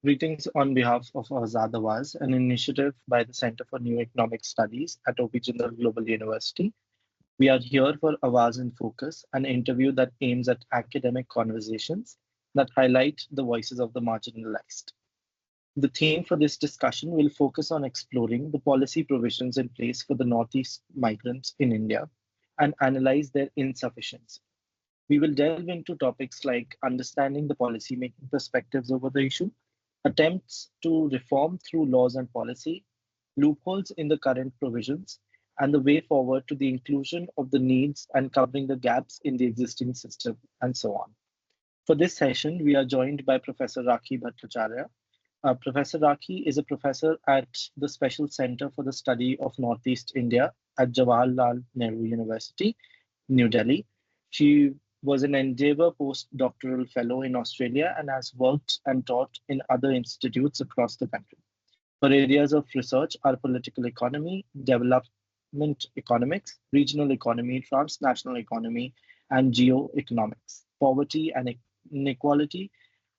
Greetings on behalf of Awaaz, an initiative by the Center for New Economic Studies at Jindal Global University. We are here for Awaaz in Focus, an interview that aims at academic conversations that highlight the voices of the marginalized. The theme for this discussion will focus on exploring the policy provisions in place for the Northeast migrants in India and analyze their insufficiency. We will delve into topics like understanding the policy-making perspectives over the issue, attempts to reform through laws and policy, loopholes in the current provisions, and the way forward to the inclusion of the needs and covering the gaps in the existing system, and so on. For this session, we are joined by Professor Rakhee Bhattacharya. Professor Rakhee is a professor at the Special Center for the Study of Northeast India at Jawaharlal Nehru University, New Delhi. She was an Endeavour postdoctoral fellow in Australia and has worked and taught in other institutes across the country. Her areas of research are political economy, development economics, regional economy, transnational economy, and geoeconomics, poverty and inequality,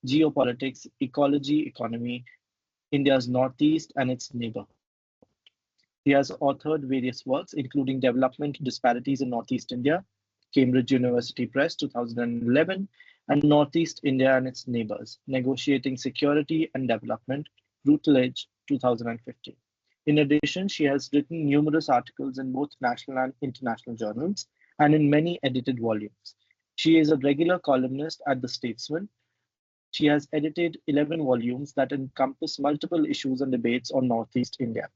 geopolitics, ecology, economy, India's Northeast and its neighborhood. He has authored various works, including Development Disparities in Northeast India, Cambridge University Press, 2011, and Northeast India and its Neighbors, Negotiating Security and Development, Routledge, 2015. In addition, she has written numerous articles in both national and international journals and in many edited volumes. She is a regular columnist at The Statesman. She has edited 11 volumes that encompass multiple issues and debates on Northeast India.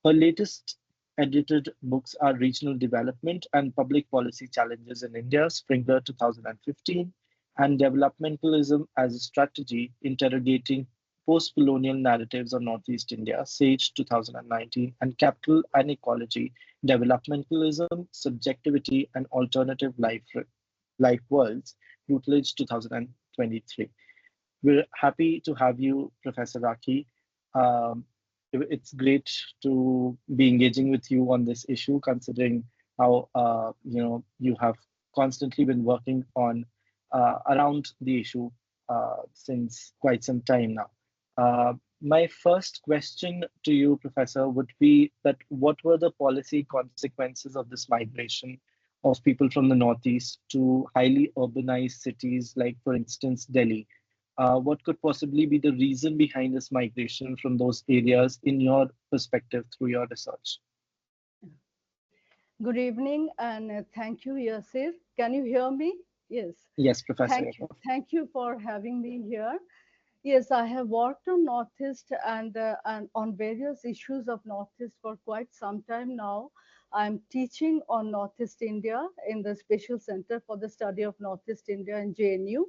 Her latest edited books are Regional Development and Public Policy Challenges in India, Springer 2015, and Developmentalism as a Strategy, Interrogating Post-Colonial Narratives on Northeast India, Sage 2019, and Capital and Ecology, Developmentalism, Subjectivity, and Alternative Life Worlds, Routledge 2023. We're happy to have you, Professor Rakhee. Um, it's great to be engaging with you on this issue, considering how you have constantly been working on around the issue since quite some time now. My first question to you, Professor, would be that what were the policy consequences of this migration of people from the Northeast to highly urbanized cities like, for instance, Delhi? What could possibly be the reason behind this migration from those areas in your perspective through your research? Good evening and thank you, Yasir. Can you hear me? Yes. Yes, Professor. Thank you for having me here. Yes, I have worked on Northeast and on various issues of Northeast for quite some time now. I'm teaching on Northeast India in the Special Center for the Study of Northeast India in JNU.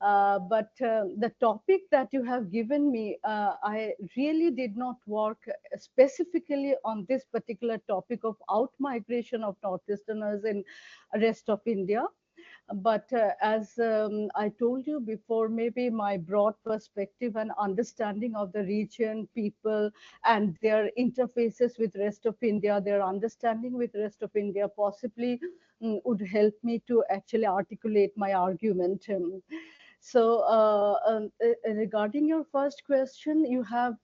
But the topic that you have given me, I really did not work specifically on this particular topic of out-migration of Northeasterners in rest of India. But as I told you before, maybe my broad perspective and understanding of the region, people, and their interfaces with rest of India, their understanding with rest of India possibly would help me to actually articulate my argument. Regarding your first question, you have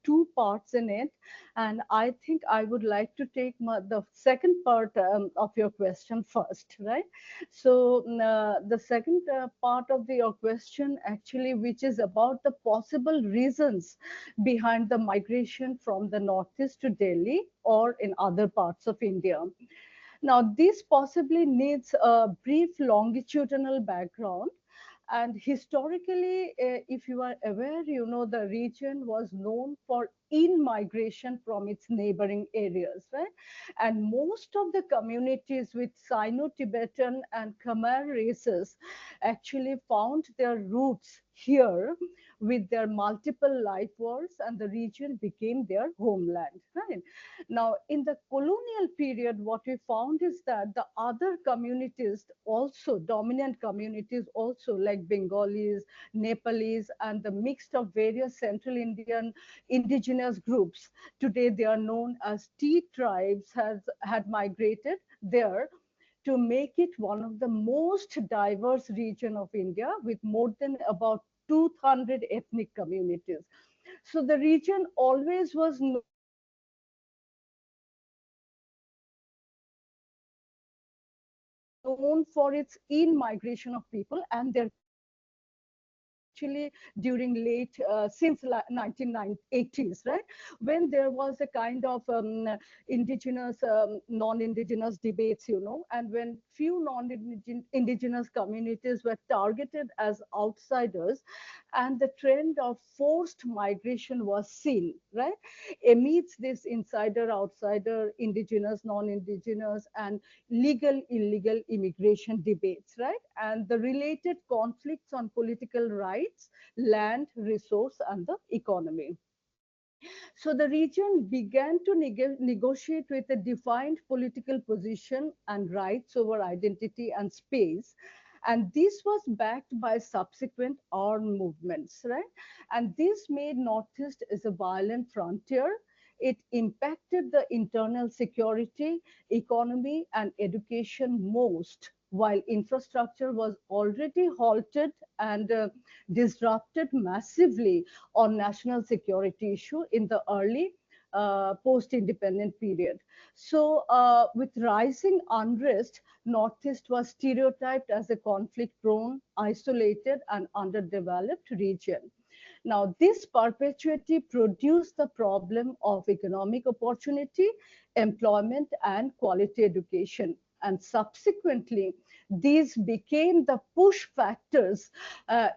two parts in it, and I think I would like to take the second part of your question first, right? The second part of your question, actually, which is about the possible reasons behind the migration from the Northeast to Delhi or in other parts of India. Now, this possibly needs a brief longitudinal background. And historically, if you are aware, you know, the region was known for in-migration from its neighboring areas, right? And most of the communities with Sino-Tibetan and Khmer races actually found their roots here with their multiple life worlds, and the region became their homeland, right? Now, in the colonial period, what we found is that the other communities also, dominant communities also, like Bengalis, Nepalese, and the mixed of various Central Indian indigenous groups, today they are known as T tribes, had migrated there to make it one of the most diverse region of India, with more than about 200 ethnic communities. So the region always was known for its in-migration of people, and there actually during late since 1980s, right, when there was a kind of indigenous non-indigenous debates, and when few non-indigenous communities were targeted as outsiders, and the trend of forced migration was seen, right, amidst this insider outsider indigenous non-indigenous and legal illegal immigration debates, right, and the related conflicts on political rights, land, resource, and the economy. So the region began to negotiate with a defined political position and rights over identity and space. And this was backed by subsequent armed movements, right? And this made Northeast as a violent frontier. It impacted the internal security, economy, and education most, while infrastructure was already halted and disrupted massively on national security issue in the early post-independent period. So with rising unrest, Northeast was stereotyped as a conflict-prone, isolated, and underdeveloped region. Now, this perpetuity produced the problem of economic opportunity, employment, and quality education. And subsequently, these became the push factors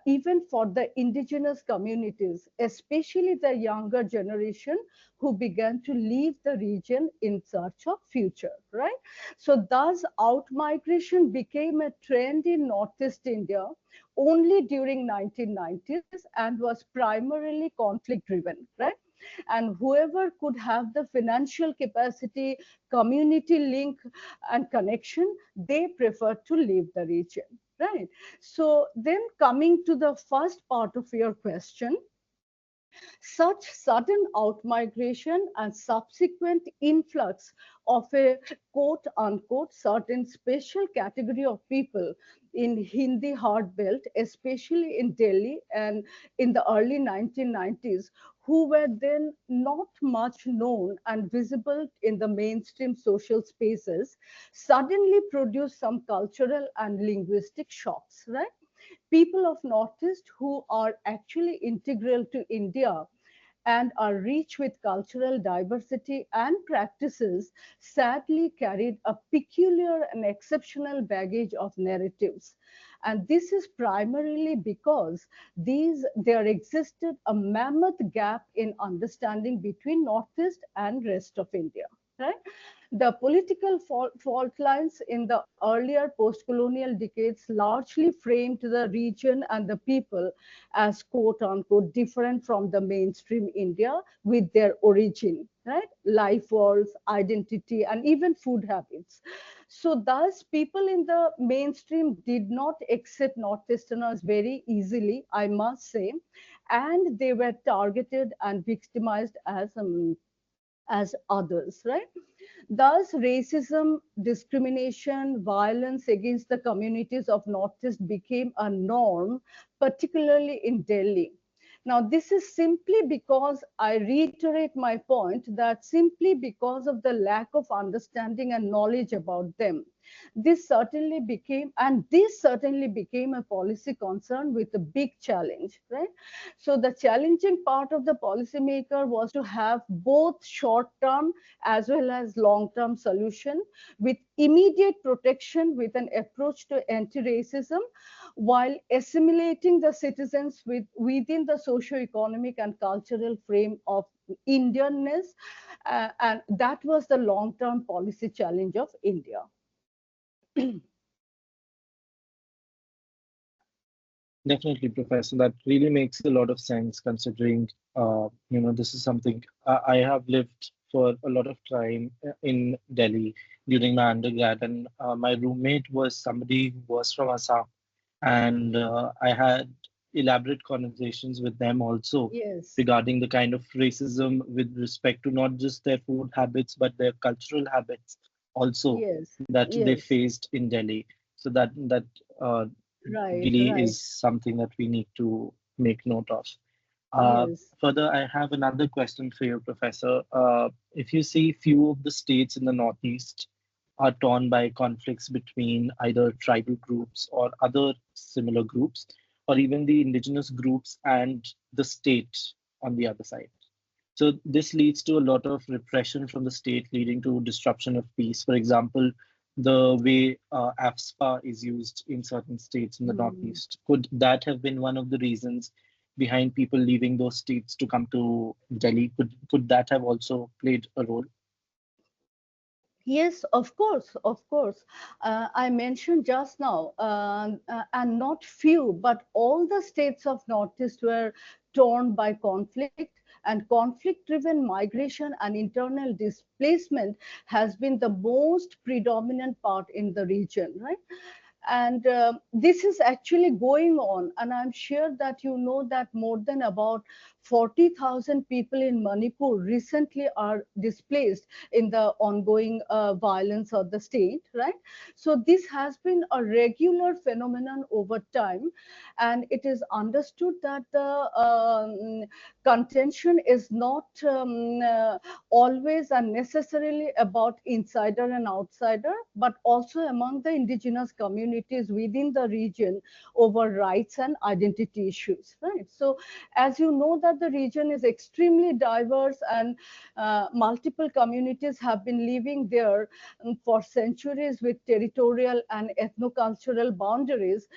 even for the indigenous communities, especially the younger generation who began to leave the region in search of future, right? So thus out-migration became a trend in Northeast India only during 1990s and was primarily conflict driven, right? And whoever could have the financial capacity, community link, and connection, they preferred to leave the region, right? So then coming to the first part of your question, such sudden outmigration and subsequent influx of a quote unquote certain special category of people in Hindi hard belt, especially in Delhi and in the early 1990s, who were then not much known and visible in the mainstream social spaces, suddenly produced some cultural and linguistic shocks, right? People of Northeast who are actually integral to India and are rich with cultural diversity and practices, sadly carried a peculiar and exceptional baggage of narratives. And this is primarily because there existed a mammoth gap in understanding between Northeast and rest of India. Right? The political fault lines in the earlier post-colonial decades largely framed the region and the people as quote unquote different from the mainstream India with their origin, right? Life walls, identity, and even food habits. So thus people in the mainstream did not accept Northeasterners very easily, I must say, and they were targeted and victimized as others, right? Thus, racism, discrimination, violence against the communities of Northeast became a norm, particularly in Delhi. Now, this is simply because I reiterate my point that simply because of the lack of understanding and knowledge about them, this certainly became a policy concern with a big challenge, right? So the challenging part of the policymaker was to have both short-term as well as long-term solution with immediate protection with an approach to anti-racism while assimilating the citizens within the socio-economic and cultural frame of Indianness. And that was the long-term policy challenge of India. Definitely, Professor. That really makes a lot of sense considering, this is something I have lived for a lot of time in Delhi during my undergrad, and my roommate was somebody who was from Assam, and I had elaborate conversations with them also Yes, regarding the kind of racism with respect to not just their food habits but their cultural habits also yes, that they yes. faced in Delhi. So that uh, Right, really right. is something that we need to make note of. Yes. Further, I have another question for you, Professor. If you see few of the states in the Northeast are torn by conflicts between either tribal groups or other similar groups, or even the indigenous groups and the state on the other side. So this leads to a lot of repression from the state, leading to disruption of peace. For example, the way AFSPA is used in certain states in the Hmm. Northeast. Could that have been one of the reasons behind people leaving those states to come to Delhi? Could that have also played a role? Yes, of course, of course. I mentioned just now, and not few, but all the states of Northeast were torn by conflict, and conflict-driven migration and internal displacement has been the most predominant part in the region, right? And this is actually going on, and I'm sure that you know that more than about 40,000 people in Manipur recently are displaced in the ongoing violence of the state, right? So this has been a regular phenomenon over time, and it is understood that the contention is not always and necessarily about insider and outsider, but also among the indigenous communities within the region over rights and identity issues, right? So as you know that the region is extremely diverse, and multiple communities have been living there for centuries with territorial and ethnocultural boundaries.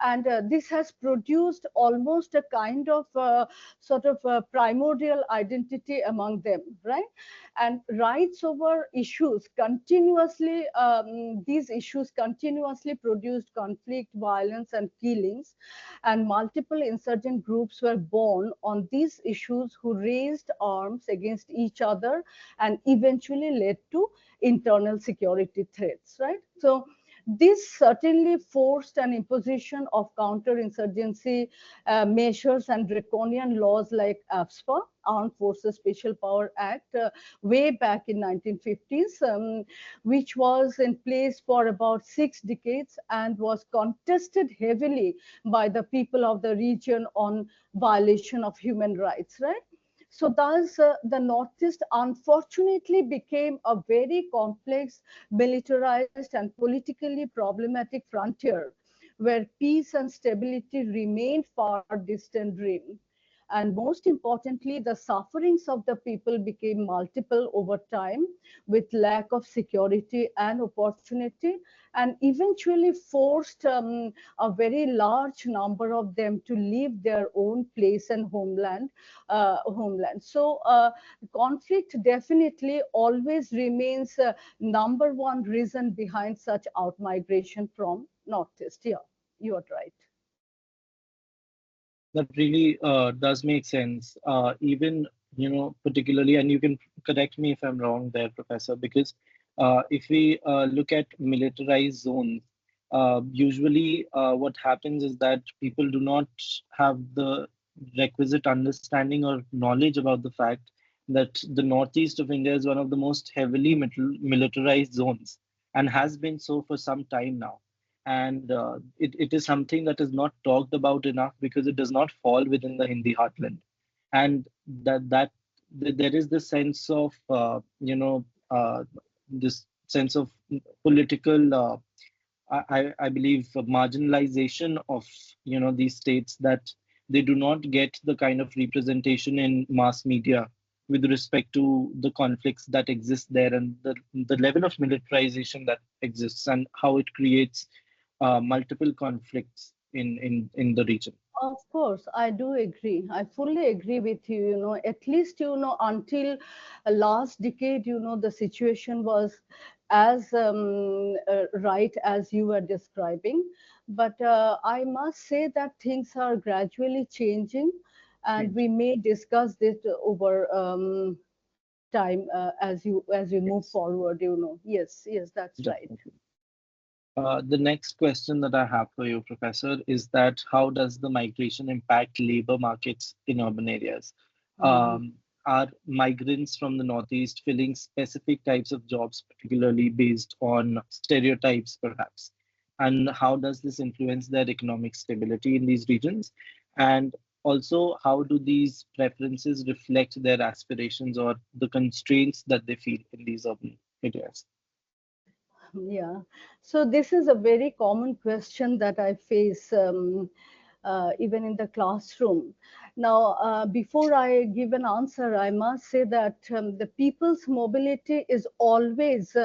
And this has produced almost a kind of sort of primordial identity among them, right? And rights over issues continuously, these issues continuously produced conflict, violence, and killings. And multiple insurgent groups were born on these issues who raised arms against each other and eventually led to internal security threats, right? So this certainly forced an imposition of counterinsurgency measures and draconian laws like AFSPA, Armed Forces Special Power Act, way back in 1950s, which was in place for about 6 decades and was contested heavily by the people of the region on violation of human rights, right? So thus, the Northeast unfortunately became a very complex, militarized, and politically problematic frontier where peace and stability remained far distant dream. And most importantly, the sufferings of the people became multiple over time with lack of security and opportunity, and eventually forced a very large number of them to leave their own place and homeland. So conflict definitely always remains number one reason behind such outmigration from Northeast. Yeah, you are right. That really does make sense. Even, particularly, and you can correct me if I'm wrong there, Professor, because if we look at militarized zones, usually what happens is that people do not have the requisite understanding or knowledge about the fact that the northeast of India is one of the most heavily militarized zones and has been so for some time now. And it is something that is not talked about enough because it does not fall within the Hindi heartland. And there is this sense of this sense of political I believe marginalization of these states, that they do not get the kind of representation in mass media with respect to the conflicts that exist there, and the level of militarization that exists and how it creates multiple conflicts in the region. Of course, I do agree. I fully agree with you. You know, at least, until last decade, the situation was as right as you were describing. But I must say that things are gradually changing, and we Change. may discuss this over time as we move Yes, forward. Yes, yes, that's right. definitely. The next question that I have for you, Professor, is that how does the migration impact labor markets in urban areas? Mhm. Are migrants from the Northeast filling specific types of jobs, particularly based on stereotypes, perhaps? And how does this influence their economic stability in these regions? And Also, how do these preferences reflect their aspirations or the constraints that they feel in these urban areas? Yeah. So this is a very common question that I face even in the classroom. Now, before I give an answer, I must say that the people's mobility is always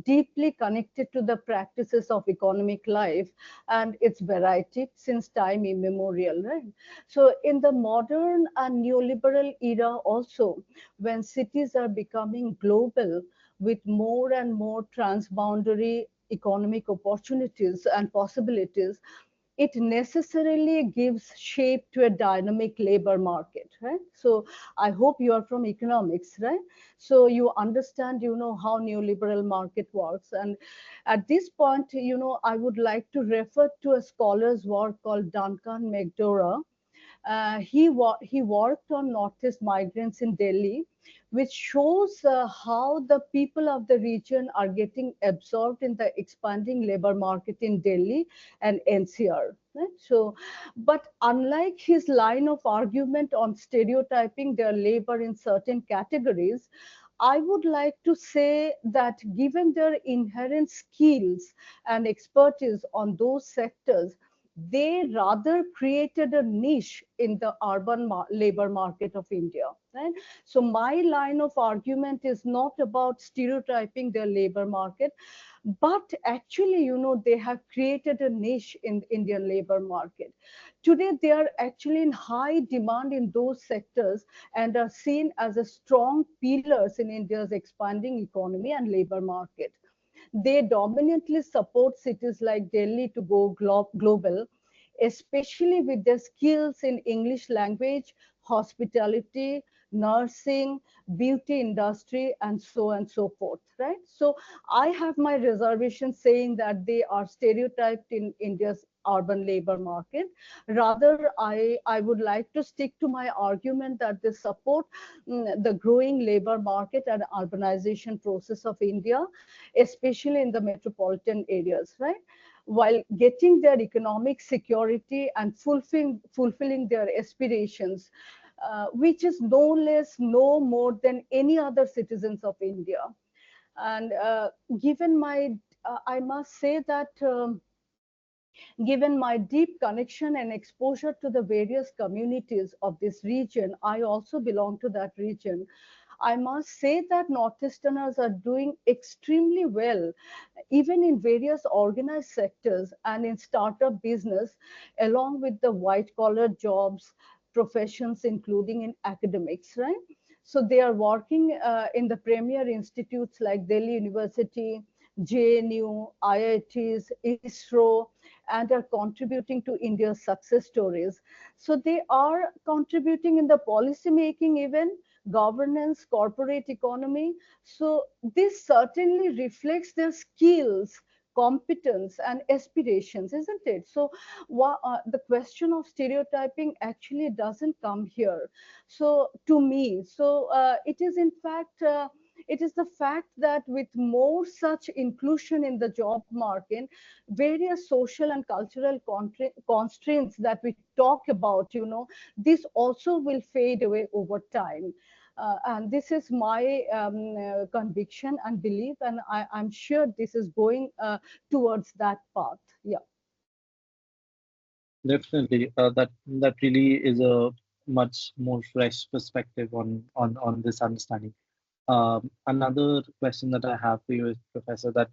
deeply connected to the practices of economic life and its variety since time immemorial, right? So in the modern and neoliberal era also, when cities are becoming global, with more and more transboundary economic opportunities and possibilities, it necessarily gives shape to a dynamic labor market, right? So I hope you are from economics, right? So you understand, how neoliberal market works. And at this point, I would like to refer to a scholar's work called Duncan McDougall. He worked on Northeast migrants in Delhi, which shows how the people of the region are getting absorbed in the expanding labor market in Delhi and NCR. Right? So, but unlike his line of argument on stereotyping their labor in certain categories, I would like to say that given their inherent skills and expertise on those sectors, they rather created a niche in the urban labor market of India. Right? So my line of argument is not about stereotyping their labor market, but actually, they have created a niche in the Indian labor market. Today, they are actually in high demand in those sectors and are seen as a strong pillars in India's expanding economy and labor market. They dominantly support cities like Delhi to go global, especially with their skills in English language, hospitality, nursing, beauty industry, and so on and so forth, right? So I have my reservation saying that they are stereotyped in India's urban labor market. Rather, I would like to stick to my argument that they support the growing labor market and urbanization process of India, especially in the metropolitan areas, right? While getting their economic security and fulfilling their aspirations, which is no less, no more than any other citizens of India. And given my, I must say that given my deep connection and exposure to the various communities of this region, I also belong to that region. I must say that Northeasterners are doing extremely well, even in various organized sectors and in startup business, along with the white collar jobs, professions, including in academics, right? So they are working in the premier institutes like Delhi University, JNU, IITs, ISRO, and are contributing to India's success stories. So they are contributing in the policy making, even governance, corporate economy. So this certainly reflects their skills, competence, and aspirations, isn't it? So the question of stereotyping actually doesn't come here. So to me, so it is in fact. It is the fact that with more such inclusion in the job market, various social and cultural constraints that we talk about, this also will fade away over time. And this is my conviction and belief, and I'm sure this is going towards that path. Yeah. Definitely, that really is a much more fresh perspective on this understanding. Another question that I have for you is, Professor, that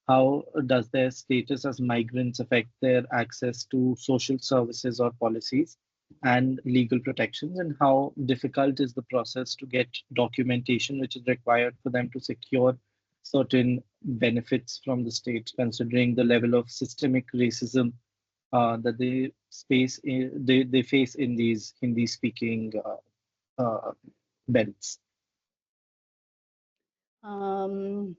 how does their status as migrants affect their access to social services or policies and legal protections, and how difficult is the process to get documentation which is required for them to secure certain benefits from the state, considering the level of systemic racism that they face in these Hindi speaking belts. Um,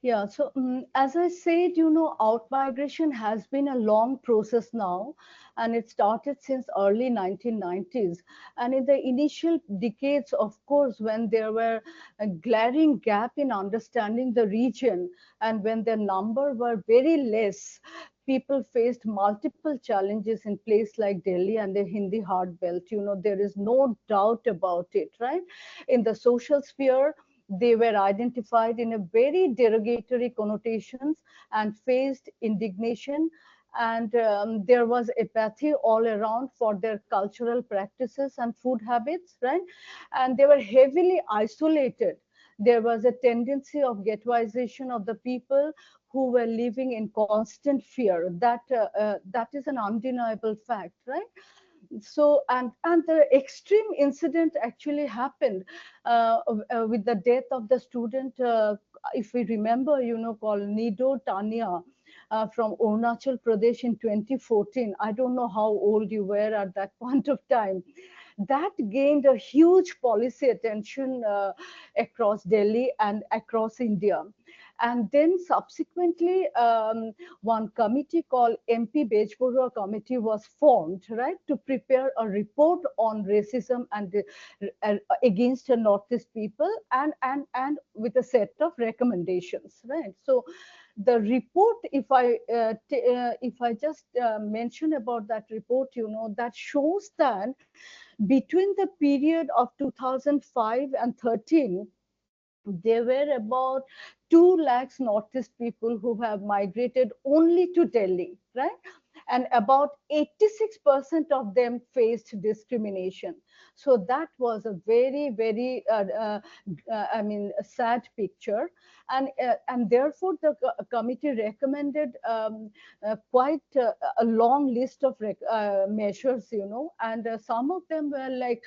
Yeah, so as I said, outmigration has been a long process now, and it started since early 1990s. And in the initial decades, of course, when there were a glaring gap in understanding the region, and when their number were very less, people faced multiple challenges in place like Delhi and the Hindi hard belt. There is no doubt about it, right? In the social sphere, they were identified in a very derogatory connotations and faced indignation, and there was apathy all around for their cultural practices and food habits, right? And they were heavily isolated. There was a tendency of ghettoization of the people who were living in constant fear. That is an undeniable fact, right? So, and the extreme incident actually happened with the death of the student, if we remember, called Nido Tania, from Arunachal Pradesh in 2014. I don't know how old you were at that point of time. That gained a huge policy attention across Delhi and across India. And then subsequently, one committee called MP Bejpura Committee was formed, right, to prepare a report on racism and against the Northeast people, and with a set of recommendations, right? So the report, if I just mention about that report, that shows that between the period of 2005 and 13, there were about 2 lakhs Northeast people who have migrated only to Delhi, right? And about 86% of them faced discrimination. So that was a very, very, I mean, a sad picture. And therefore, the committee recommended quite a long list of measures, and some of them were like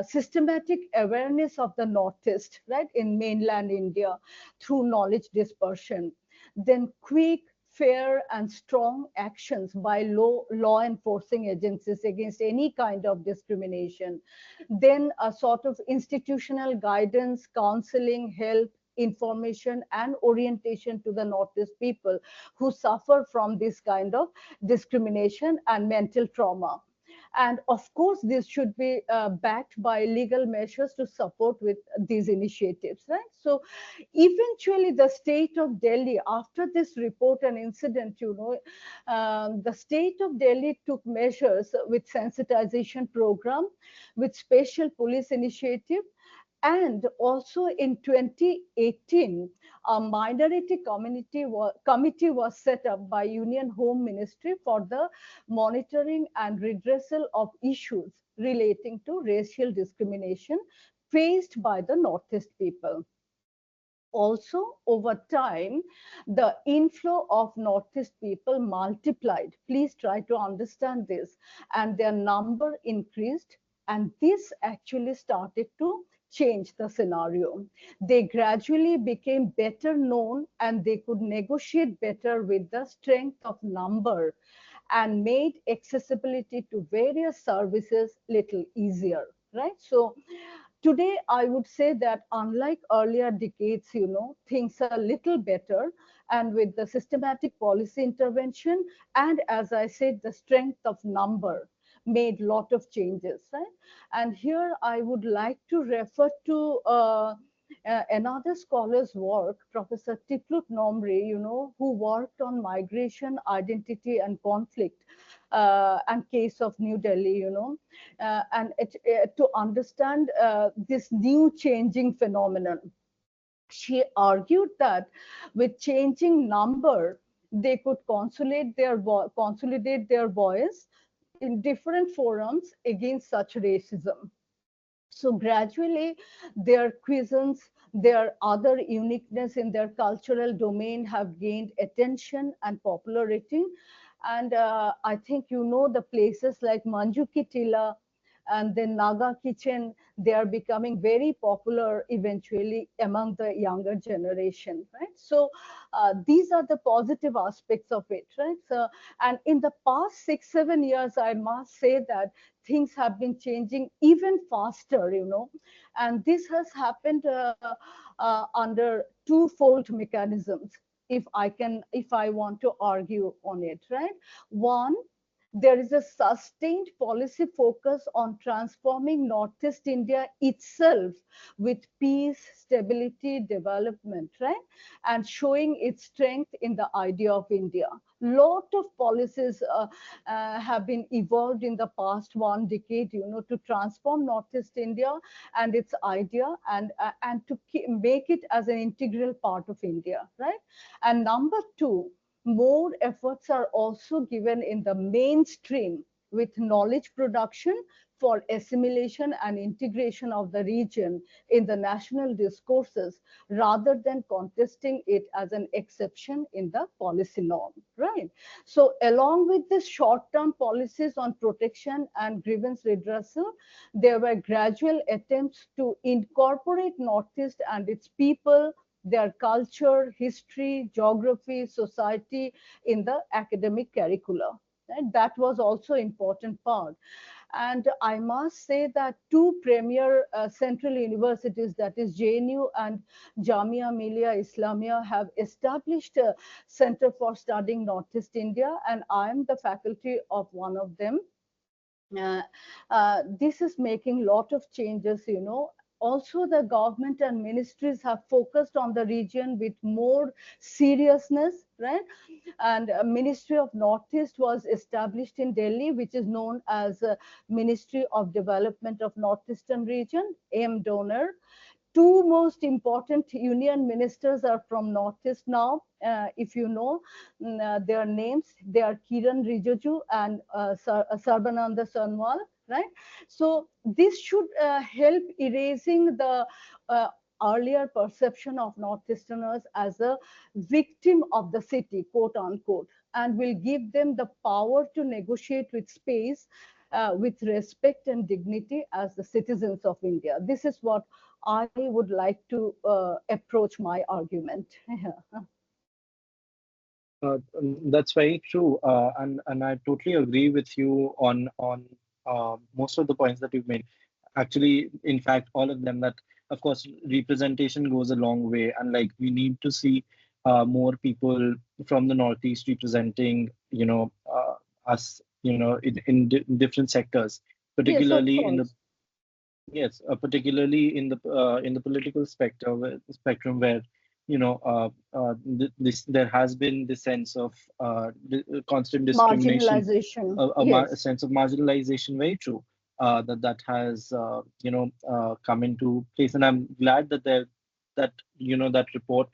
systematic awareness of the Northeast, right, in mainland India through knowledge dispersion. Then quick, fair, and strong actions by law enforcing agencies against any kind of discrimination. Then a sort of institutional guidance, counseling, help, information, and orientation to the Northeast people who suffer from this kind of discrimination and mental trauma. And of course, this should be backed by legal measures to support with these initiatives, right? So eventually the state of Delhi, after this report and incident, the state of Delhi took measures with sensitization program, with special police initiative, and also in 2018, a minority committee was set up by Union Home Ministry for the monitoring and redressal of issues relating to racial discrimination faced by the Northeast people. Also, over time, the inflow of Northeast people multiplied. Please try to understand this. And their number increased. And this actually started to change the scenario. They gradually became better known, and they could negotiate better with the strength of number, and made accessibility to various services little easier, right? So today, I would say that unlike earlier decades, things are a little better. And with the systematic policy intervention, and as I said, the strength of number made a lot of changes, right? And here I would like to refer to another scholar's work, Professor Tiplut Nomri, who worked on migration, identity, and conflict, and case of New Delhi, to understand this new changing phenomenon. She argued that with changing number, they could consolidate their voice in different forums against such racism. So gradually, their cuisines, their other uniqueness in their cultural domain have gained attention and popularity. And I think the places like Manjuki Tila and then Naga Kitchen, they are becoming very popular eventually among the younger generation, right? So these are the positive aspects of it, right? So, and in the past 6-7 years, I must say that things have been changing even faster, and this has happened under twofold mechanisms. If I want to argue on it, right? One, there is a sustained policy focus on transforming Northeast India itself with peace, stability, development, right? And showing its strength in the idea of India. Lot of policies have been evolved in the past 1 decade, to transform Northeast India and its idea, and to make it as an integral part of India, right? And number two, more efforts are also given in the mainstream with knowledge production for assimilation and integration of the region in the national discourses rather than contesting it as an exception in the policy norm, right? So along with the short-term policies on protection and grievance redressal, there were gradual attempts to incorporate Northeast and its people, their culture, history, geography, society in the academic curricula. And that was also important part. And I must say that two premier central universities, that is JNU and Jamia Millia Islamia, have established a Center for Studying Northeast India, and I am the faculty of one of them. uh, this is making a lot of changes. Also, the government and ministries have focused on the region with more seriousness, right? And Ministry of Northeast was established in Delhi, which is known as Ministry of Development of Northeastern Region, M Donor. Two most important union ministers are from Northeast now. If you know their names, they are Kiran Rijiju and Sarbananda Sonowal, right? So this should help erasing the uh, earlier perception of Northeasterners as a victim of the city, quote unquote, and will give them the power to negotiate with space with respect and dignity as the citizens of India. This is what I would like to approach my argument. That's very true, and I totally agree with you on most of the points that you've made. Actually, in fact, all of them. That of course, representation goes a long way, and like we need to see more people from the Northeast representing, us, in different sectors, Yes, of particularly in the course. yes, particularly in the political spectrum where this there has been this sense of constant discrimination, Marginalization. a Yes. sense of marginalization. Very true. That has come into place, and I'm glad that that report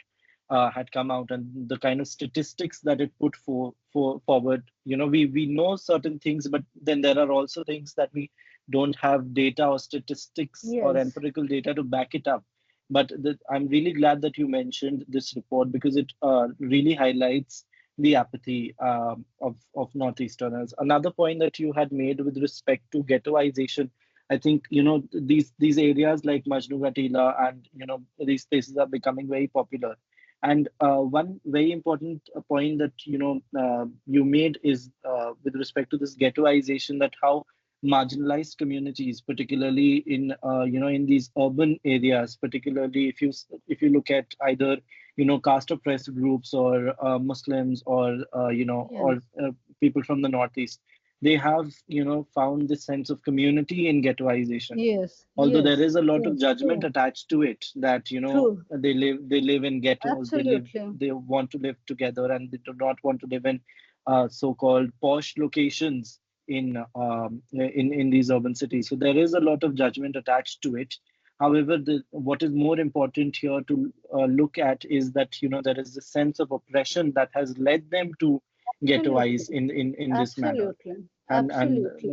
had come out, and the kind of statistics that it put forward. We know certain things, but then there are also things that we don't have data or statistics or Yes. empirical data to back it up. But I'm really glad that you mentioned this report because it really highlights the apathy of Northeasterners. Another point that you had made with respect to ghettoization, I think these areas like Majnu Gatila and these places are becoming very popular. And one very important point that you made is with respect to this ghettoization, that how marginalized communities, particularly in these urban areas, particularly if you look at either caste oppressed groups or Muslims or Yes. people from the Northeast, they have found this sense of community in ghettoization. Yes. Although there Yes. is a lot of Yes. judgment True. attached to it, that True. they live in ghettos, Absolutely. they want to live together, and they do not want to live in so-called posh locations in these urban cities. So there is a lot of judgment attached to it. However, what is more important here to look at is that there is a sense of oppression that has led them to ghettoize Absolutely. in this manner, Absolutely. and Absolutely.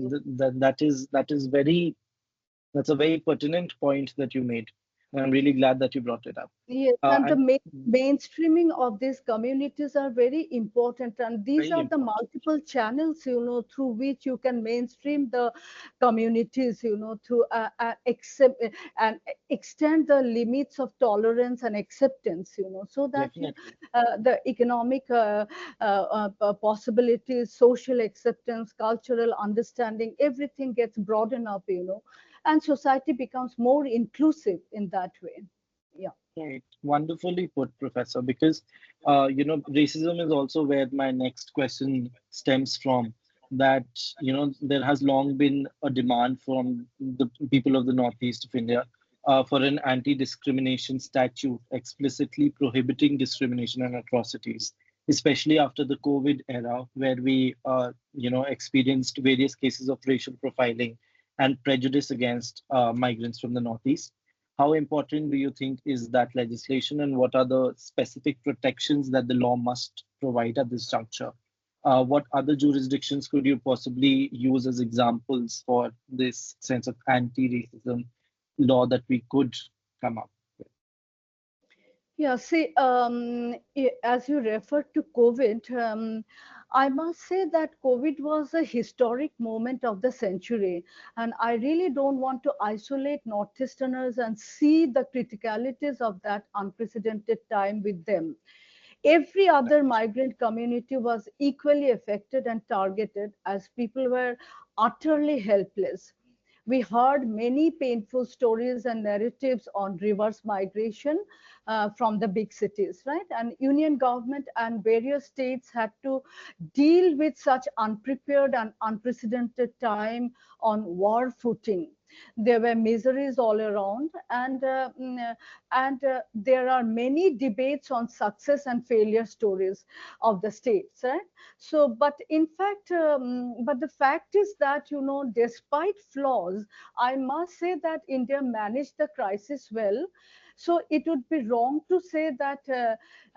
that's a very pertinent point that you made, and I'm really glad that you brought it up. Yes, Uh, and the and mainstreaming of these communities are very important, and these very are the important. multiple channels, through which you can mainstream the communities, to accept and extend the limits of tolerance and acceptance, so that Definitely. the economic possibilities, social acceptance, cultural understanding, everything gets broadened up, and society becomes more inclusive in that way. Yeah. Right. Wonderfully put, Professor, because racism is also where my next question stems from. that there has long been a demand from the people of the northeast of India for an anti-discrimination statute explicitly prohibiting discrimination and atrocities, especially after the COVID era, where we experienced various cases of racial profiling and prejudice against migrants from the northeast. How important do you think is that legislation, and what are the specific protections that the law must provide at this juncture? What other jurisdictions could you possibly use as examples for this sense of anti-racism law that we could come up with? Yeah, see, as you referred to COVID, I must say that COVID was a historic moment of the century. And I really don't want to isolate Northeasterners and see the criticalities of that unprecedented time with them. Every other migrant community was equally affected and targeted as people were utterly helpless. We heard many painful stories and narratives on reverse migration from the big cities, right? And union government and various states had to deal with such unprepared and unprecedented time on war footing. There were miseries all around, and there are many debates on success and failure stories of the states, right? So, but in fact, but the fact is that, despite flaws, I must say that India managed the crisis well. So it would be wrong to say that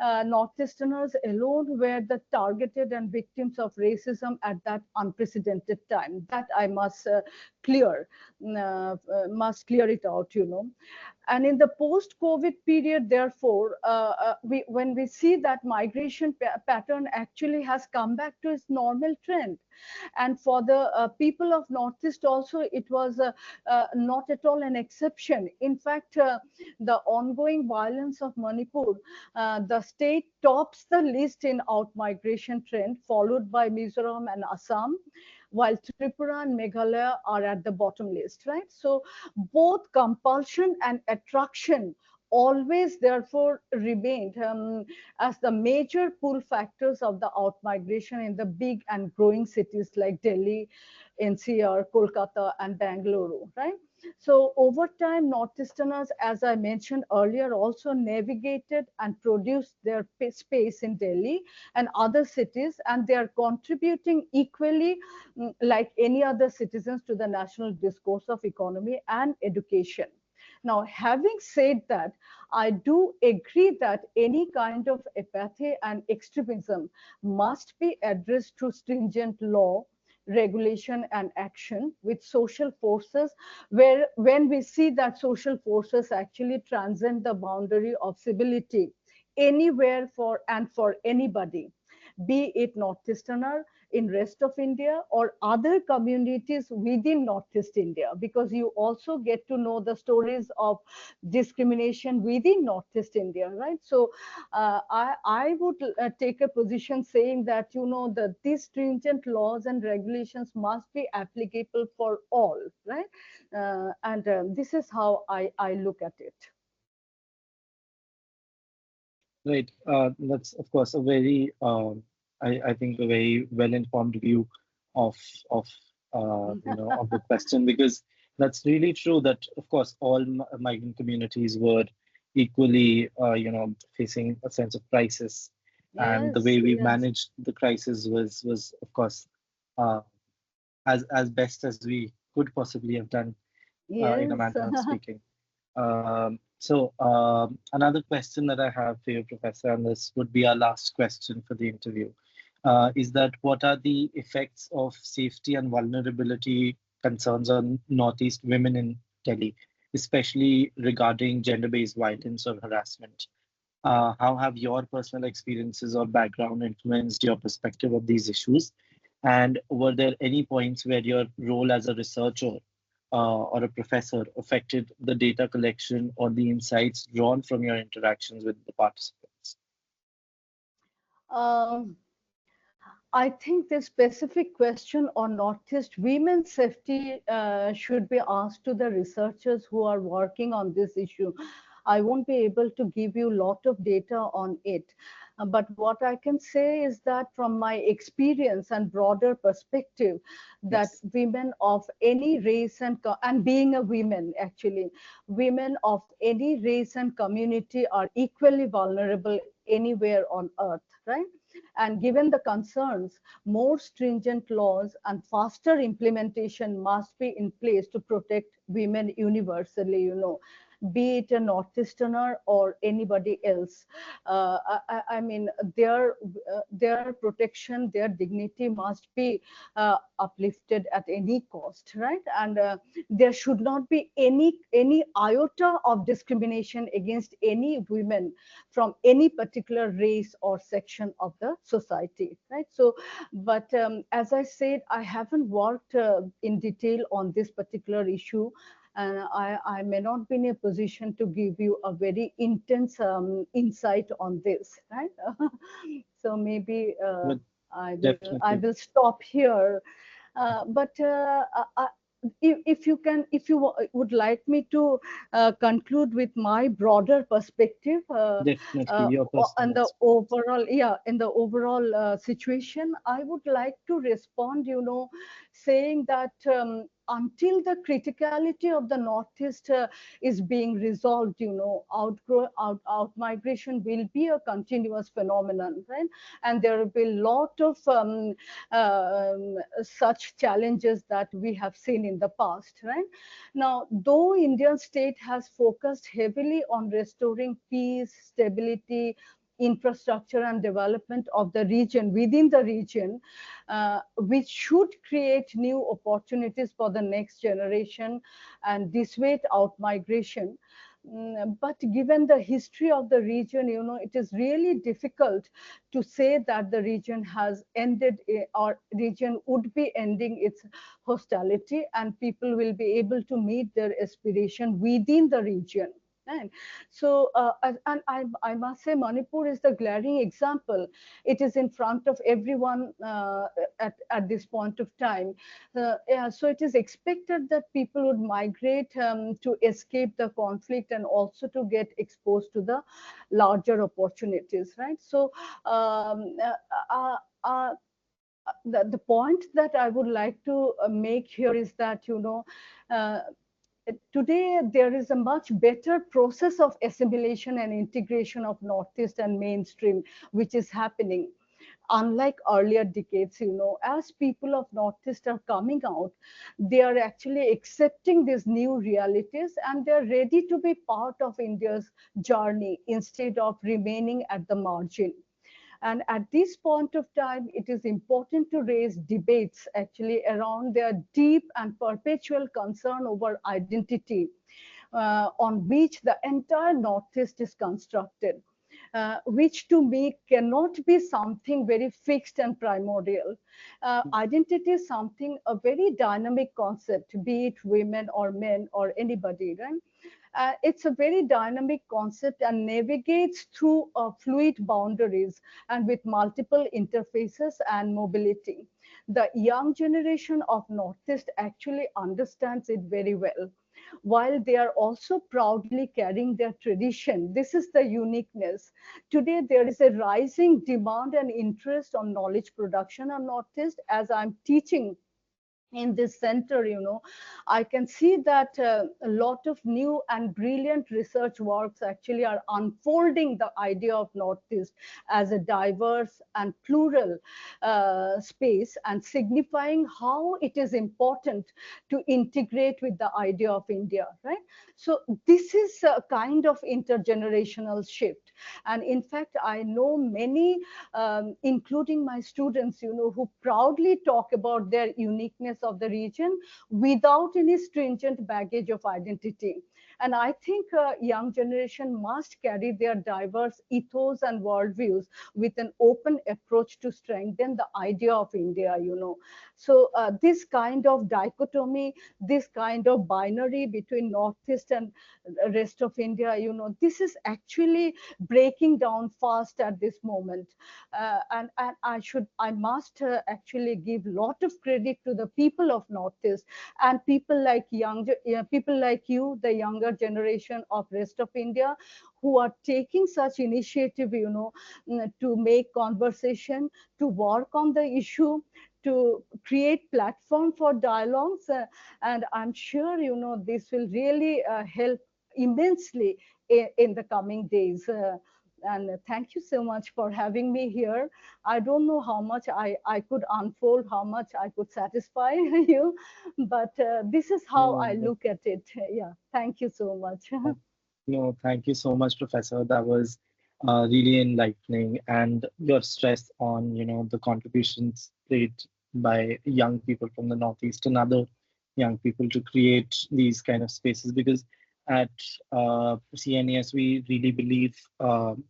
Northeasterners alone were the targeted and victims of racism at that unprecedented time. That I must clear, must clear it out. And in the post-COVID period, therefore, when we see that migration pattern actually has come back to its normal trend. And for the people of Northeast also, it was not at all an exception. In fact, the ongoing violence of Manipur, the state tops the list in out-migration trend, followed by Mizoram and Assam, while Tripura and Meghalaya are at the bottom list, right? So both compulsion and attraction always therefore remained as the major pull factors of the out-migration in the big and growing cities like Delhi, NCR, Kolkata, and Bangalore, right? So over time, Northeasterners, as I mentioned earlier, also navigated and produced their space in Delhi and other cities, and they are contributing equally, like any other citizens, to the national discourse of economy and education. Now, having said that, I do agree that any kind of apathy and extremism must be addressed through stringent law, regulation, and action with social forces, where when we see that social forces actually transcend the boundary of civility anywhere for anybody, be it Northeasterner in rest of India or other communities within Northeast India, because you also get to know the stories of discrimination within Northeast India, right? So I would take a position saying that, that these stringent laws and regulations must be applicable for all, right? And this is how I look at it. Right. That's of course a very, I think, a very well-informed view of of of the question, because that's really true that of course all migrant communities were equally facing a sense of crisis, and the Yes, way we yes, managed the crisis was of course uh, as best as we could possibly have done in a yes. manner of speaking. So another question that I have for you, Professor, and this would be our last question for the interview, is that what are the effects of safety and vulnerability concerns on Northeast women in Delhi, especially regarding gender-based violence or harassment? How have your personal experiences or background influenced your perspective of these issues? And were there any points where your role as a researcher or a professor affected the data collection or the insights drawn from your interactions with the participants? um, I think the specific question on Northeast women's safety should be asked to the researchers who are working on this issue. I won't be able to give you a lot of data on it. But what I can say is that from my experience and broader perspective, that Yes. women of any race and being a woman, actually, women of any race and community are equally vulnerable anywhere on earth, right? And given the concerns, more stringent laws and faster implementation must be in place to protect women universally, be it a Northeasterner or anybody else. I mean, their protection, their dignity must be uplifted at any cost, right? And there should not be any iota of discrimination against any women from any particular race or section of the society, right? So, but as I said, I haven't worked in detail on this particular issue, and I may not be in a position to give you a very intense insight on this, right? So maybe But I definitely, will stop here. But if you can, if you would like me to conclude with my broader perspective definitely uh, your on personal the experience. overall, yeah, in the overall situation, I would like to respond, saying that until the criticality of the Northeast is being resolved, out migration will be a continuous phenomenon, right? And there will be a lot of such challenges that we have seen in the past, right? Now, though Indian state has focused heavily on restoring peace, stability, infrastructure and development of the region, within the region, which should create new opportunities for the next generation and dissuade out migration. But given the history of the region, it is really difficult to say that the region has ended or region would be ending its hostility and people will be able to meet their aspiration within the region. Right. So, and I must say, Manipur is the glaring example. It is in front of everyone at this point of time. Yeah, so it is expected that people would migrate to escape the conflict and also to get exposed to the larger opportunities, right? So, uh, uh, the point that I would like to make here is that, uh, today there is a much better process of assimilation and integration of Northeast and mainstream, which is happening. Unlike earlier decades, as people of Northeast are coming out, they are actually accepting these new realities and they're ready to be part of India's journey instead of remaining at the margin. And at this point of time, it is important to raise debates actually around their deep and perpetual concern over identity, on which the entire Northeast is constructed. Which to me cannot be something very fixed and primordial. Identity is something, a very dynamic concept, be it women or men or anybody, right? It's a very dynamic concept and navigates through fluid boundaries and with multiple interfaces and mobility. The young generation of Northeast actually understands it very well, while they are also proudly carrying their tradition. This is the uniqueness. Today, there is a rising demand and interest on knowledge production on Northeast. As I'm teaching in this center, I can see that a lot of new and brilliant research works actually are unfolding the idea of Northeast as a diverse and plural space, and signifying how it is important to integrate with the idea of India, right? So this is a kind of intergenerational shift. And in fact, I know many, including my students, who proudly talk about their uniqueness of the region without any stringent baggage of identity. And I think young generation must carry their diverse ethos and worldviews with an open approach to strengthen the idea of India, So this kind of dichotomy, this kind of binary between Northeast and rest of India, this is actually breaking down fast at this moment. And I must actually give lot of credit to the people of Northeast and people like people like you, the younger younger generation of rest of India who are taking such initiative, to make conversation, to work on the issue, to create platform for dialogues, and I'm sure this will really help immensely in the coming days. And thank you so much for having me here. I don't know how much I could unfold, how much I could satisfy you, but this is how I No, look at it. Yeah, thank you so much. no, thank you so much, Professor. That was really enlightening, and your stress on, the contributions played by young people from the Northeast and other young people to create these kind of spaces. Because at CNES, we really believe,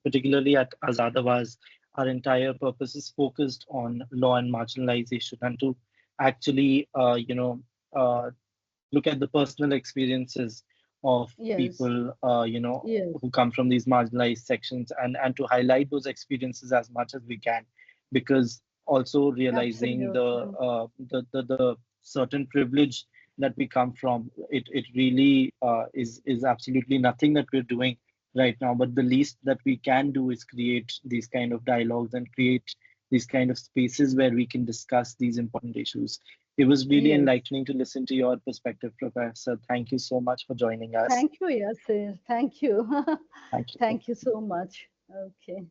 particularly at Azad Awaaz, our entire purpose is focused on law and marginalization, and to actually, uh, look at the personal experiences of Yes, people, yes, who come from these marginalized sections, and to highlight those experiences as much as we can, because also realizing absolutely. the certain privilege that we come from, it really is absolutely nothing that we're doing right now, but the least that we can do is create these kind of dialogues and create these kind of spaces where we can discuss these important issues. It was really Yes. enlightening to listen to your perspective, Professor. Thank you so much for joining us. Thank you, Yasir. Thank you. Thank you. Thank you so much. Okay.